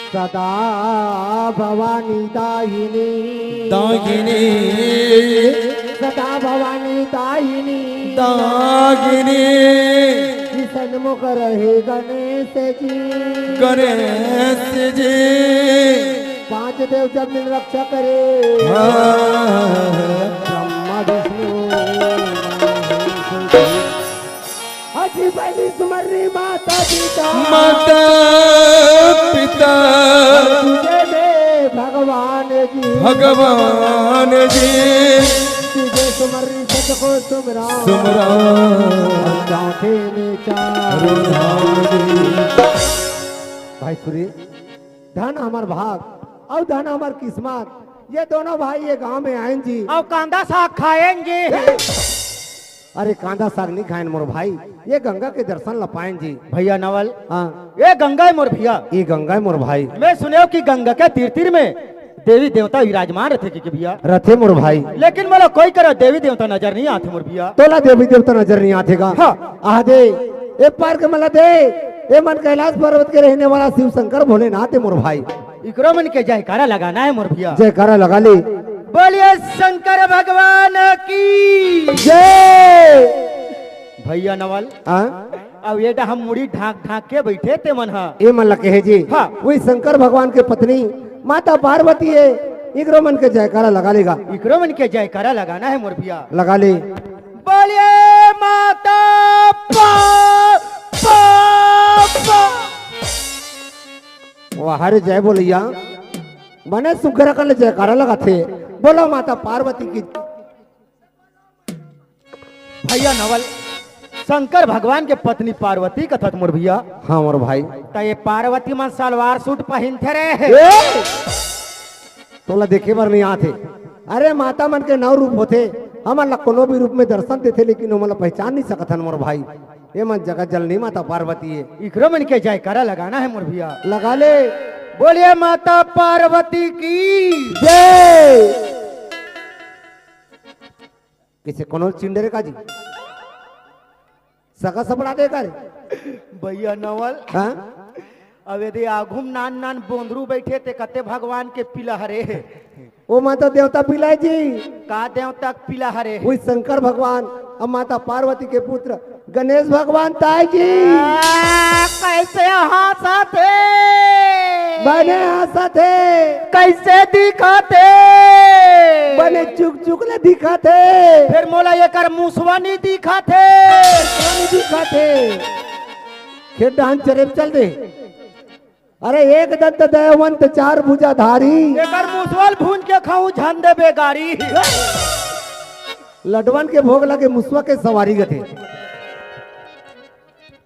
सदा भवानी दायिनी दागिनी सदा भवानी दायिनी दागिनी सन्मुख रहे गणेश जी गणेश जी 5 देव जब मिल रक्षा करे ब्रह्मा विष्णु हजी पहली सुमरी माता पिता माता पिता तुझे दे भगवान जी भगवान जी तुझे सुमरी सत को सुमरा सुमरा चाहे में चारो भाई सुरी धन हमार भाग और धन हमार किस्मत ये दोनों भाई ये गांव में आए जी और कांदा साग खाएंगे। अरे कांदा साग नहीं खाए मोर भाई ये गंगा के दर्शन लपाएं जी भैया नवल हाँ ये गंगा है मोर भैया। ये गंगा है मोर भाई मैं सुने कि गंगा के तीर में देवी देवता विराजमान रहते कि भैया रथे मोर भाई लेकिन मोला कोई करो देवी देवता नजर नहीं आते मोर भैया। तोला देवी देवता नजर नहीं आतेगा हाँ। आह दे ए पार के मला दे ए मन कैलाश पर्वत के रहने वाला शिव शंकर भोलेनाथ है मोर भाई इकरो मन के जयकारा लगाना है मोर भैया। जयकारा लगा ली बोलिए शंकर भगवान की जय भैया नवल अब ये हम मुड़ी ढाक ढाक के बैठे ते मन हा ये मन लगे है जी हाँ। वही शंकर भगवान के पत्नी माता पार्वती है इकरो मन के जयकारा लगा लेगा इकरो मन के जयकारा लगाना है मोर भैया। लगा ले बोलिए माता हरे जय बोलिया मने सुखरा कर जयकारा लगाते बोलो माता पार्वती की भैया नवल शंकर भगवान के पत्नी पार्वती कथत मोर भैया। हाँ मोर भाई तो ये पार्वती मन सलवार सूट पहनते रहे तोला देखे बार नहीं आते अरे माता मन के 9 रूप होते हमारा कोनो भी रूप में दर्शन देते लेकिन वो मतलब पहचान नहीं सकत मोर भाई ये मन जगत जननी माता पार्वती है इकरो मन के जयकारा लगाना है मोर भैया। लगा ले बोलिए माता पार्वती की जय किसे कोनो चिंडरे का जी सका सपड़ा दे कर भैया नवल हाँ अब यदि आघुम नान नान बोंदरू बैठे ते कते भगवान के पिला हरे वो माता देवता पिलाय जी का देवता पिला हरे वही शंकर भगवान और माता पार्वती के पुत्र गणेश भगवान ताई जी कैसे हंसते बने हंसते कैसे दिखाते बने चुक चुक ले दिखाते फिर मोला ये कर मुसवा नहीं दिखाते नहीं दिखाते फिर डांस चरेब चल दे अरे एक दंत दयावंत 4 भुजाधारी एकर मुसवाल भून के खाऊं झन देबे गाड़ी लडवन के भोग लगे मुसवा के सवारी गथे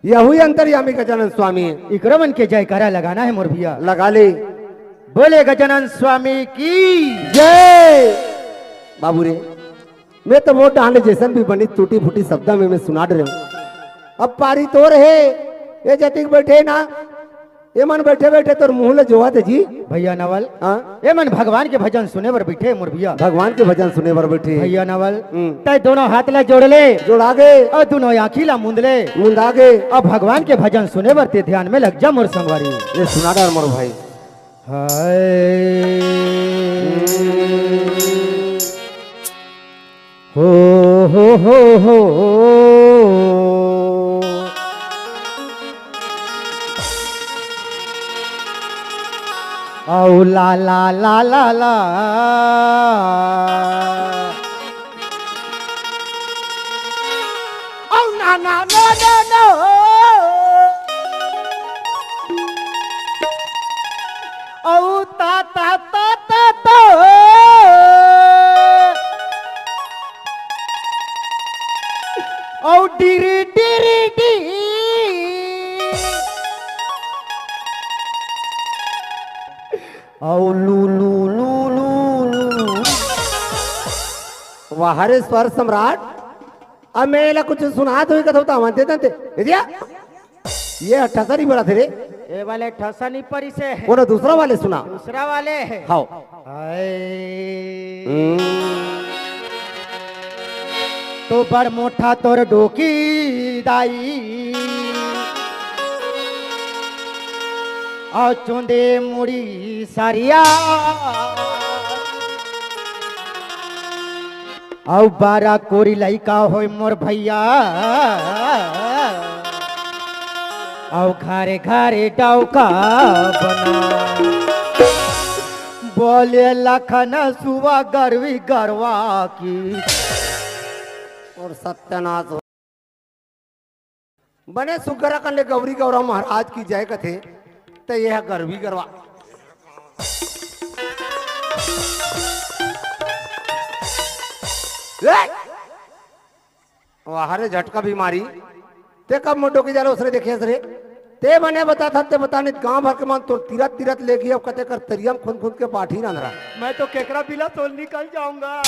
यही अंतर्यामी गजानन स्वामी है इकरो मन के जयकारा लगाना है मोर भैया। लगा ले बोले गजानन स्वामी की जय बाबू रे मैं तो वो डांड जैसन भी बनी टूटी फूटी शब्दा में मैं सुना रहे हूँ अब पारी तो रहे ये जतिक बैठे ना ये मन बैठे बैठे तो मुंह ले जोवा थे जी भैया नवल हाँ ये मन भगवान के भजन सुने बर बैठे मोर भैया। भगवान के भजन सुने बर बैठे भैया नवल तय दोनों हाथ ला जोड़ ले जोड़ा गे और दोनों आँखी ला मुंद ले मुंदा गे अब भगवान के भजन सुने बर ते ध्यान में लग जा मोर संगवारी। ये सुना डार मोर भाई हो औ ला ला ला ला ला औ ना ना ना ना ना औ ता ता ता ता ता औ डिरी डिरी डी औ लू लू लू लू लू वाहरे स्वर सम्राट अब मैं ला कुछ सुना तो ही कथोता मानते तंते इदिया ये 78 बड़ा थे रे ये वाले ठसा नहीं परी से है वो दूसरा वाले सुना दूसरा वाले है हाओ तो बड़ मोटा तोर डोकी दाई और चुंदे मुड़ी सारिया और बारा कोरी लइका होय मोर भैया और घरे घरे डौका बना बोले लखन सुबह गरवी गरवा की और सत्यानाश हो बने सुगरा कने गौरी गौरा महाराज की जय कथे तो यह गर्वी गरवा हरे झटका बीमारी ते कब मोटो की जालो उसने देखे सरे ते बने बता था ते बताने गांव भर के मान तो तीरथ तीरथ लेके अब कते कर तरियम खुद खुद के पाठी ना रहा मैं तो केकरा बिला तोल निकल जाऊंगा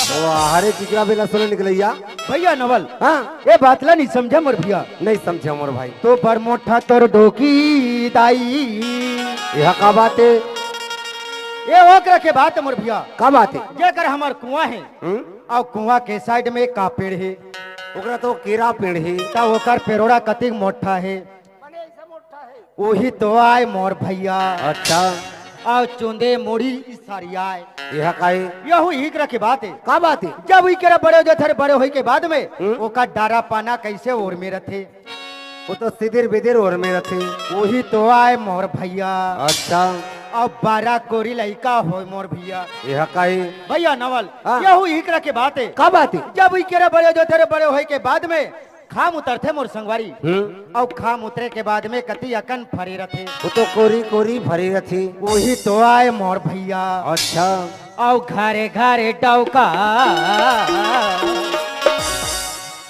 हरे किकरा बेला सोने निकलैया भैया नवल हाँ ये बात ला नहीं समझा मोर भैया नहीं समझे मोर भाई तो पर मोटा तोर डोकी दाई यह का बात है ये ओकरा के बात मोर भैया का बात है जेकर हमार कुआं है और कुआं के साइड में का पेड़ है ओकरा तो केरा पेड़ है ता ओकर पेरोड़ा कतिक मोटा है वही तो आए मोर भैया अच्छा और चुंदे मुड़ी सारिया यह काहे यहू हिकरा के बात है का बात है जब वही केरा बड़े जो थे बड़े होई के बाद में ओका डारा पाना कैसे ओर में रथे वो तो सिदिर बिदिर और में रथे वही तो आए मोर भैया अच्छा और 12 कोरी लइका हो मोर भैया यह काहे भैया नवल हाँ। यहू हिकरा के बात है का बात है जब वही केरा बड़े जो थे बड़े होई के बाद में खाम उतरते मोर संगवारी और खाम उतरे के बाद में कति अकन फरे रथे वो तो कोरी कोरी भरी रथी वही तो आए मोर भैया अच्छा और घरे घरे डौका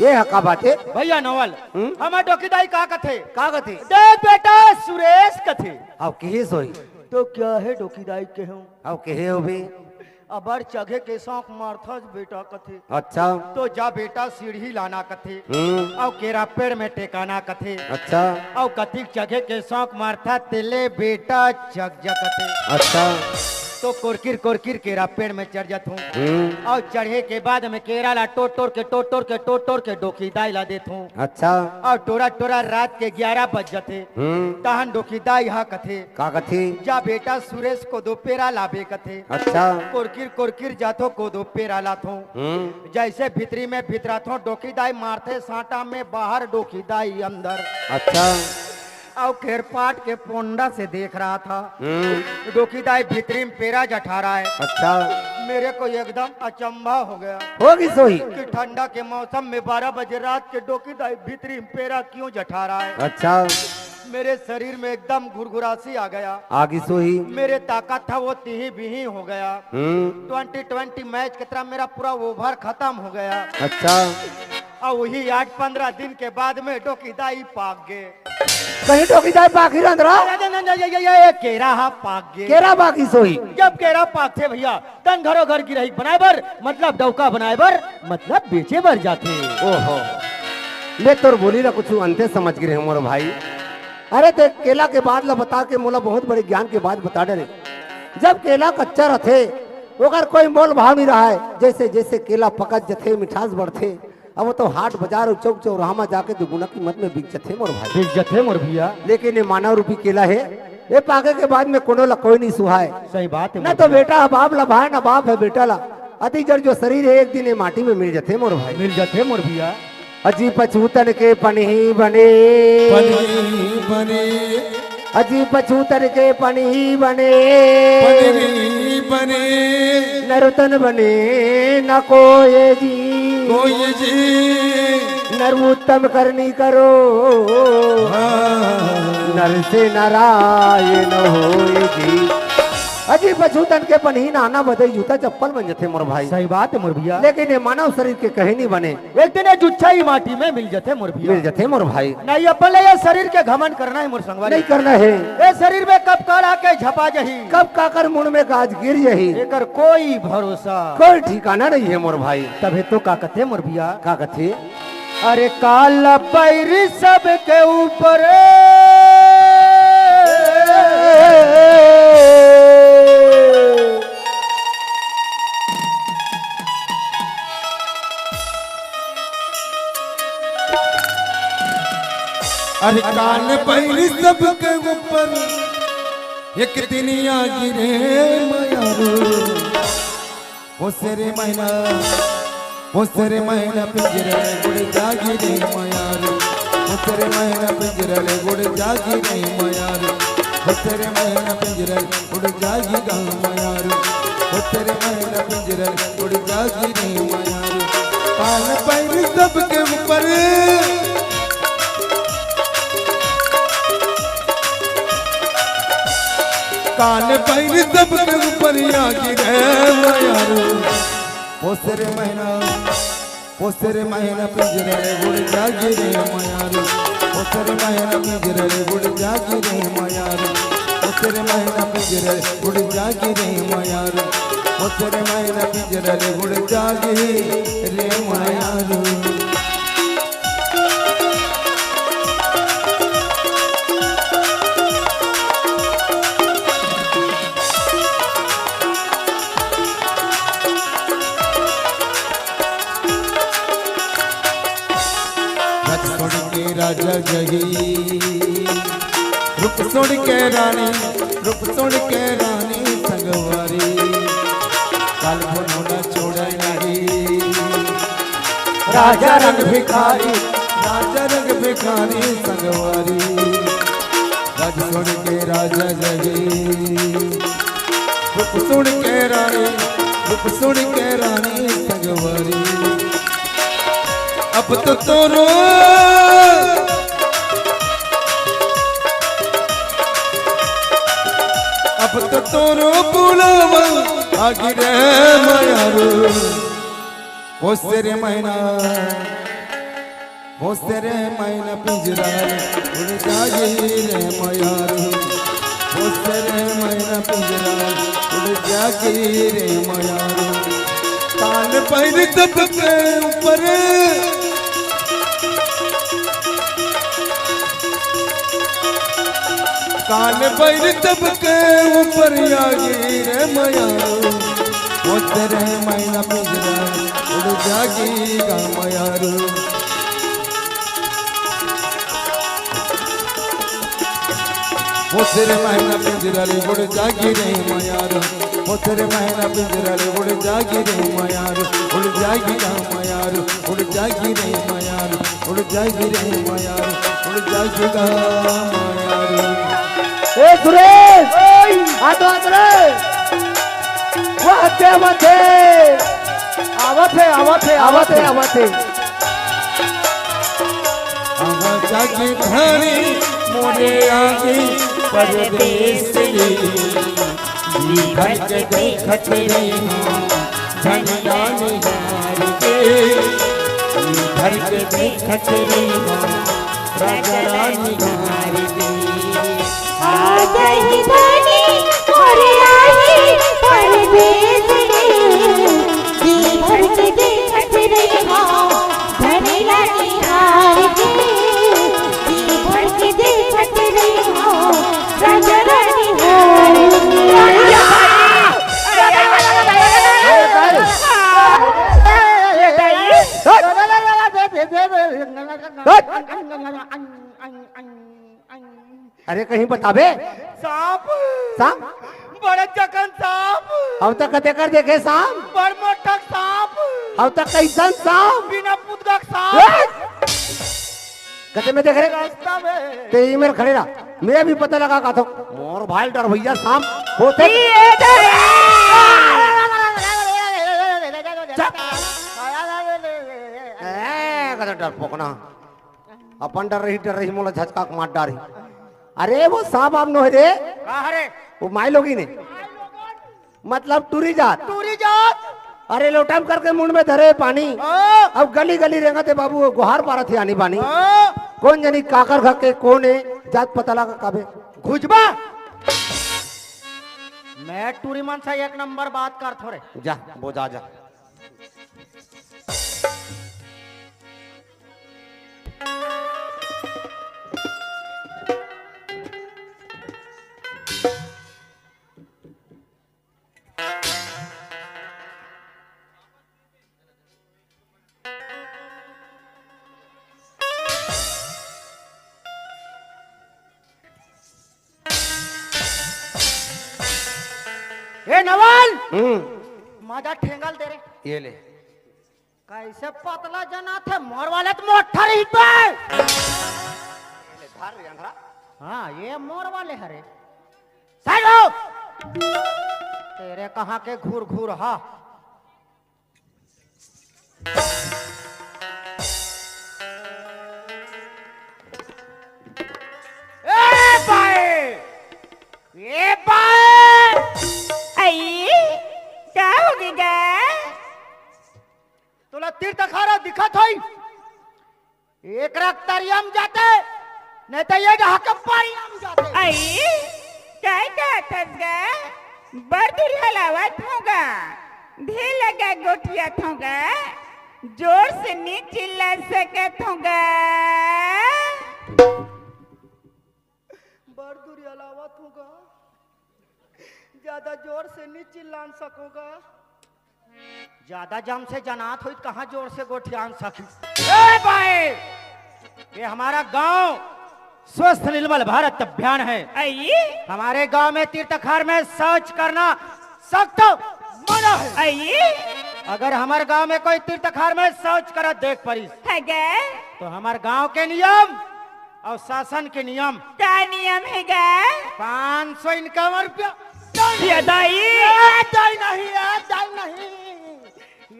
ये का बात है भैया नवल हमार डोकीदाई का कथे का कथे देख बेटा सुरेश कथे अब कही सोई तो क्या है डोकीदाई के हूँ अब कहे हो भी अबर चघे के शौक मारथा बेटा कथे अच्छा तो जा बेटा सीढ़ी लाना कथे और केरा पेड़ में टेकाना कथे अच्छा और कथिक चघे के शौक मारथा तिले बेटा जग कथे अच्छा तो कोरकिर केरा पेड़ में चढ़ जात हूँ और चढ़े के बाद में केरा ला टोट टोट के डोकीदाई ला देत हूँ अच्छा और टोरा रात के 11 बज जाते तहन डोकीदाई यहाँ कथे का कथी जा बेटा सुरेश को दो पेरा लाबे कथे अच्छा कोरकिर जाथो को दो पेरा लाथो जैसे भीतरी में भीतराथो डोकीदाई मारते साटा में बाहर डोकीदाई अंदर अच्छा और खेरपाट के पोंडा से देख रहा था डोकीदाई भीतरी में पेरा जठा रहा है अच्छा मेरे को एकदम अचंभा हो गया होगी सोई कि ठंडा के मौसम में 12 बजे रात के डोकीदाई भीतरी में पेरा क्यों जठा रहा है अच्छा मेरे शरीर में एकदम घुरघुरासी आ गया आगे सोई मेरे ताकत था वो तिही बिही हो गया 2020 मैच की तरह मेरा पूरा ओवर खत्म हो गया अच्छा और वही 8-15 दिन के बाद में डोकीदाई पाक गए कहीं डोकीदाई पाखी रंधरा केरा हा पाक गए केरा बाकी सोई जब केरा पाक थे भैया तन घरों घर की रही बनाए बर मतलब डौका बनाए बर मतलब बेचे बर जाते ओहो मैं तोर बोली ना कुछ अंते समझ गिरे मोर भाई अरे ते केला के बाद ला बता के मोला बहुत बड़े ज्ञान के बाद बता डरे जब केला कच्चा रथे अगर कोई मोल भाव नहीं रहा है जैसे जैसे केला पकत जथे मिठास बढ़थे अब वो तो हाट बाजार और चौक चौराहा में जाके दुगुना कीमत में बिक जथे मोर भाई बिक जथे मोर भैया लेकिन ये मानव रूपी केला है ये पाके के बाद में कोनो ला कोई नहीं सुहाए सही बात है ना तो बेटा बाप ला भाई ना बाप है बेटा ला अति जड़ जो शरीर है एक दिन ये माटी में मिल जथे मोर भाई मिल जथे मोर भैया अजी पछूतन के पनही बने पनी बने अजी पछूतन के पनही बने पनी बने नरुतन बने न कोई जी कोई जी नरोत्तम करनी करो नर से नारायण होए जी अजी पछूतन के पनही नाना बदई जूता चप्पल बन जथे मोर भाई सही बात है मोर भैया लेकिन ये मानव शरीर के कहीं नहीं बने एक दिन ये जुच्छा ही माटी में मिल जथे मोर भैया मिल जथे मोर भाई नहीं अपन ये शरीर के घमंड करना है मोर संगवारी नहीं करना है ये शरीर में कब कर आके झपा जही कब काकर मुंड में गाज गिर यही एकर कोई भरोसा कोई ठिकाना नहीं है मोर भाई तबे तो का कथे मोर भैया का कथे अरे काला पैरी सब के ऊपर अरे कान पैरी सबके ऊपर एक दिन आ गिरे मयारू ओसरे महीना पिंजरे गुड़ जागी रे मयारू ओसरे महीना पिंजरे गुड़ जागी रे मयारू ओसरे महीना पिंजरे गुड़ जागी गा मयारू ओसरे महीना पिंजरे गुड़ जागी रे मयारू कान पैर सबके ऊपर कान पैर सबके ऊपर आगी रे मयारू ओसरे महीना पिंजरे गुड़ जागी रे मयारू ओसरे महीना पिंजरे गुड़ जागी रे मयारू ओसरे महीना पिंजरे गुड़ जागी रे मयारू ओसरे महीना पिंजरे गुड़ जागी रे मयारू राजा जही रूप सुन के रानी संगवारी काल भोला छोड़ा नहीं राजा रंग भिखारी संगवारी राज सुन के राजा जही रूप सुन के रानी संगवारी अब तो तोरो बुलावा आगे रे मयारू ओसरे महीना पिंजरा उड़ जागी रे मयारू ओसरे महीना पिंजरा उड़ जागी रे मयारू कान पैर सबके ऊपर कान पैर सबके ऊपर आगी रे मयारू ओसरे महीना पिंजरा उड़ जागी गा मयारू ओसरे महीना पिंजरा उड़ जागी रे मयारू ओसरे महीना पिंजरा उड़ जागी रे मयारू उड़ जागी गा मयारू उड़ जागी रे मयारू उड़ जागी रे मयारू उड़ जागी गा मयारू ए सुरेश हाथ रे वाते वाते आवते आवा जागी धानी मोरे आगे परदेश रे जी भर के देखत रही धनिया निहार के जी भर के देखत रही राजा रानी निहार के आजही धनी मोरे आही परदेश रे जी भर के देखत रही हो धनिया निहार के जी भर के देखत रही हो राजा रानी हार अरे कहीं बताबे सांप सांप बड़े चकन सांप हम तक कते कर देखे सांप बड़ मोटक सांप हम तक कैसन सांप बिना पुतगक सांप कते में देख रहे रास्ता में ते मेरे खड़े रहा मैं भी पता लगा का था मोर भाई डर भैया सांप होते कते डर पोकना अपन डर रही मोला झटका मार डारी अरे वो सांप आप नो है रे कहाँ रे वो माई लोगी ने मतलब टूरी जात अरे लोटम करके मुंड में धरे पानी अब गली गली रेंगते बाबू गुहार पारा थी आनी पानी कौन जानी काकर खा के कौन है जात पता लगा काबे घुजबा मैं टूरी मन से एक नंबर बात कर थोड़े जा वो जा ए नवल हम्म, मजा ठेंगल दे रे ये ले। कैसे पतला जना थे मोर वाले तो मोटा रही पे धार रे अंधरा। हाँ ये मोर वाले हरे साइड हो तेरे कहाँ के घूर घूर हा ए भाई ये भाई आई क्या हो गया तुला तीर्थ खारा दिखत होई एक रक्तरियम जाते नहीं तो ये जहाँ के पारियम जाते आई काय कहत गा बर्दुल हलावत होगा ढेर लगा गोठियत होगा जोर से नहीं चिल्ला सकत होगा बरदुरी अलावा होगा ज्यादा जोर से नहीं चिल्ला सकोगा ज्यादा जम से जनात हुई कहाँ जोर से गोठियान सकी ए भाई ये हमारा गांव स्वस्थ निर्मल भारत अभियान है आई हमारे गांव में तीर्थखार में शौच करना सख्त मना है आई अगर हमारे गांव में कोई तीर्थखार में शौच करा देख पड़ी है गा तो हमारे गांव के नियम और शासन के नियम क्या नियम है गा 500 इनकम रुपया ये दाई दाई नहीं है दाई नहीं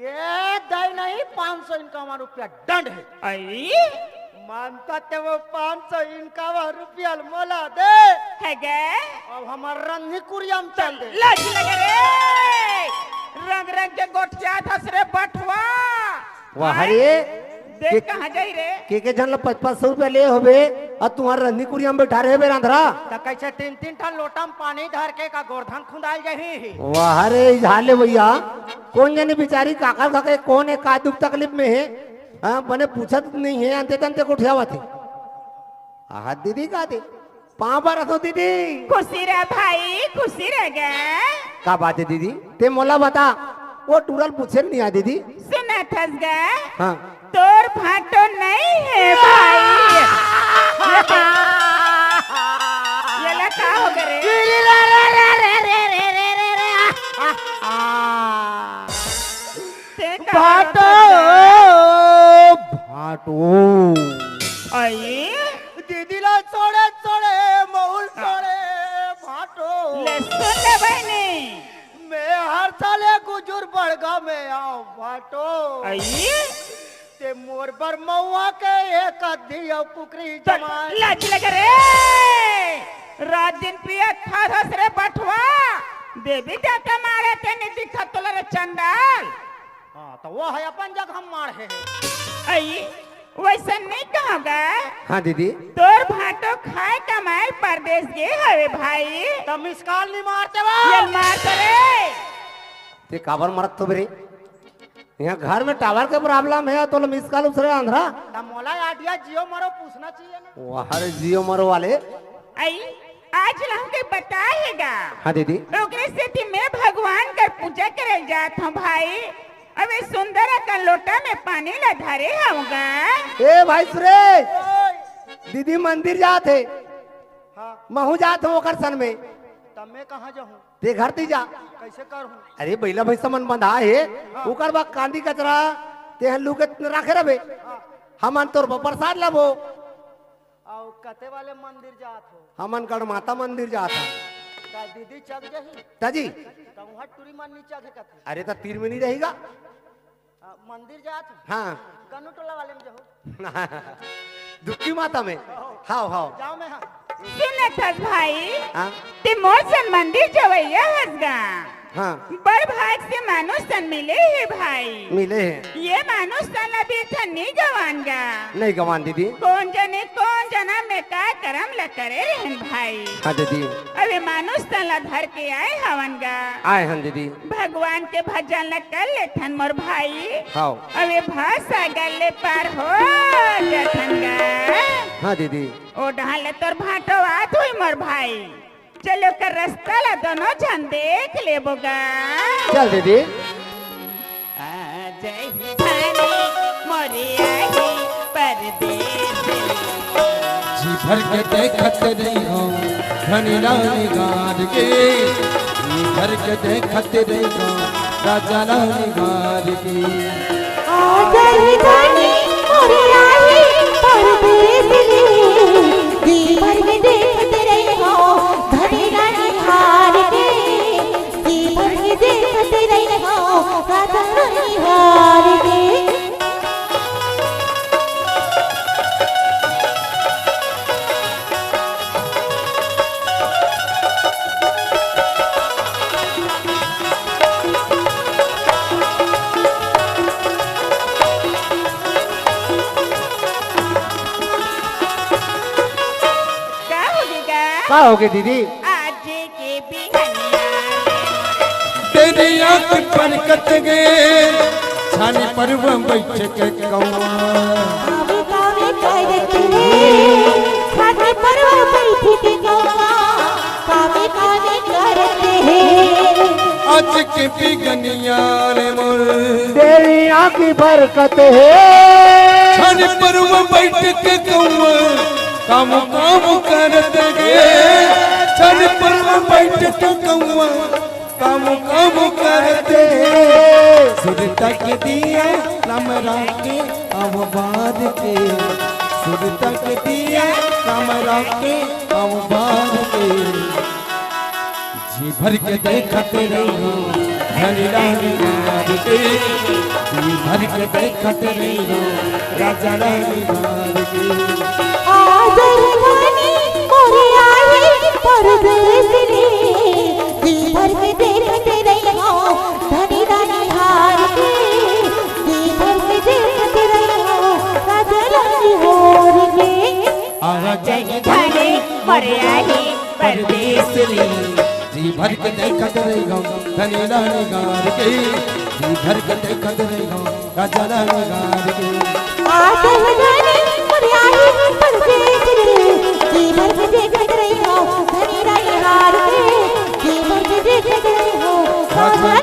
ये दाई नहीं 500 इनकम रुपया दंड है आई मानता ते वो 500 इनकम रुपया मोला दे है गा अब हमार रंगी कुरियम चल दे लाज लगे रे रंग रंग के गोठिया धसरे बटवा वाह हरे देख कहाँ जाई रे के जन 500 रुपया ले होबे और तुम्हारे रंदी कुरिया में बैठा रहे बे रांधरा। तो कैसे 3-3 ठन लोटा में पानी धर के का गोरधन खुदाल जही वाह रे झाले भैया कौन जाने बेचारी काकर काके कौन है का दुख तकलीफ में है हाँ बने पूछत नहीं है अंते तंते को उठियावा थे आहा दीदी का दे 5 बार रखो दीदी। खुशी रह भाई खुशी रह गया का बात है दीदी ते मोला बता वो टूरल पूछे नहीं आ दीदी। सुना थस गया हाँ तोर भाटो नहीं है भाई ये ला का हो गए ते का भाटो भाटो आई दीदी ला छोड़े छोड़े मऊल छोड़े भाटो ले सुन ले बहनी मैं हर साले गुजर बड़गा में आओ भाटो आई ते मोर बर मऊआ के एक दिया पुकरी जमाए लाज लगे रे रात दिन पिया खा धस रे बटवा देवी देवता मारे तेने दिखा तोला रे चंडाल हाँ तो वो है अपन जग हम मार है आई वैसा नहीं कहोगा हाँ दीदी तोर भाटो खाए कमाए परदेश गे हवे भाई तो मिसकाल नहीं मारते ये वो मार करे ते काबर मरत तो बरे यहाँ घर में टावर के प्रॉब्लम है तो मिस कॉल उसरे आंध्रा तो मोला आइडिया जियो मारो पूछना चाहिए ना वाह रे जियो मरो वाले। आई आज हमके बताएगा हाँ दीदी ओकरे से थी मैं भगवान कर पूजा करे जात हूँ भाई अबे सुंदर का लोटा में पानी ला धरे होगा ए भाई सुरेश दीदी मंदिर जाते हाँ महू जात हूँ ओकर सन में तब मैं कहाँ जाऊँ ते घर ती जा कैसे करूँ अरे बैला भैसा मन बंधा है ओकर बा कांदी कचरा ते हल्लू के रखे रहे हमन तोर प्रसाद लाबो और कते वाले मंदिर जात हो हमन गढ़ माता मंदिर जाता का दीदी चक जही ताजी तो वहाँ टूरी मन नीचा के कथे अरे तो 3 मिनट रहेगा मंदिर जात हो हाँ गनु टोला वाले में जाओ दुखी माता में हाओ हाओ जाओ मैं हाँ सुन थस भाई हाँ ते मोर मंदिर जवैया हसगा हाँ बड़ भाग से मानुष तन मिले है भाई मिले हैं ये मानुष तन अभी था नहीं गवानगा नहीं गवान दीदी कौन जना में का करम ल करे रहन भाई हाँ दीदी अबे मानुष तन ला धर के आए हवनगा आए हैं दीदी भगवान के भजन ल कर ले थन मोर भाई हाओ अबे भाषा गले पार हो जथनगा हाँ दीदी ओ ढाल तोर भाटो आत हुई मोर भाई चलो कर रास्ता ला दोनों जन देख ले बोगा चल दीदी जय थाने मोरी आई परदेश जी भर के देखत रही हूँ धनी रानी गाड़ के भर के देखत रहो राजा रानी हार के आजल धनी मोरे आई परदेस रे जी भर के देखते रहो धनी रानी हार के जी भर के देखते रहो राजा रानी हार के क्या होगा का हो गए दीदी? आज के बिहनिया तेरी आंख पर कट गए छाने पर वो बैठ के कौआ कावे कावे करते छाती पर वो बैठ के गौवा कावे कावे करते हैं आज के बिगनिया रे मोर तेरी आंखी बरकत है छाने पर वो बैठ के कौआ काम काम करत गए छाने पर वो बैठ के कौआ काम काम करते सुर तक दिया राम राके अब बाद के सुर तक दिया राम राके अब बाद के जी भर के देखते रहो हरि रानी हार के जी भर के देखते रहो राजा रानी हार के आजल धनी मोरे आई परदेस रे जी भर के देखते रहो धनी रानी हार के जी भर के देखते रहो राजा रानी हार के आजल धनी मोरे आई परदेस रे जी भर के देखत रहो धनी रानी हार के जी भर के देखत रहो राजा रानी हार के आजल धनी मोरे आई परदेस रे जी भर के देखते रहो धनी रानी हार के जी भर के देखते रहो राजा